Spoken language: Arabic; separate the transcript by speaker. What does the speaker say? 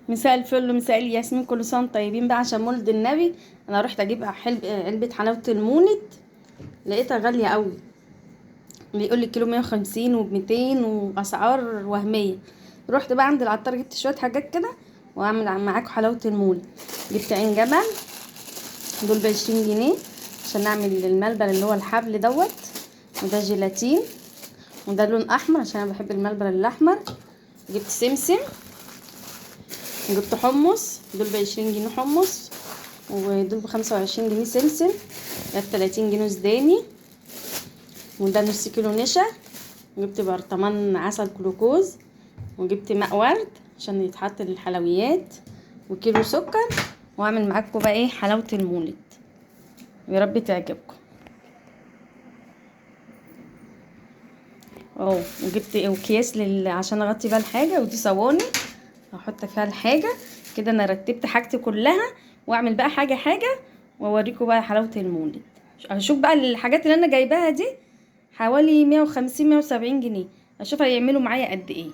Speaker 1: مساء الفل مساء الياسمين، كل سنه وانتم طيبين بقى عشان مولد النبي. انا رحت اجيب علبه حلاوه المولد، لقيتها غاليه قوي. بيقول لي كيلو 150 و200 واسعار وهميه. رحت بقى عند العطار جبت شويه حاجات كده واعمل معاكم حلاوه المولد. جبت عين جمل دول ب20 جنيه عشان نعمل الملبن اللي هو الحبل دوت، وده جيلاتين، وده لون احمر عشان انا بحب الملبن الاحمر. جبت سمسم وجبت حمص، دول ب20 جنيه حمص، ودول ب25 جنيه سمسم، ده ب30 جنيه سوداني، وده نص كيلو نشا. وجبت برطمان عسل جلوكوز، وجبت ماء ورد عشان يتحط للحلويات، وكيلو سكر. واعمل معاكم بقى ايه حلاوه المولد، يا رب تعجبكم. اهو وجبت اكياس عشان اغطي بيها الحاجه، ودي صواني هحط فيها الحاجه. كده انا رتبت حاجتي كلها، واعمل بقى حاجه حاجه واوريكم بقى حلاوه المولد. اشوف بقى الحاجات اللي انا جايباها دي حوالي 150 170 جنيه، اشوف هيعملوا معايا قد ايه.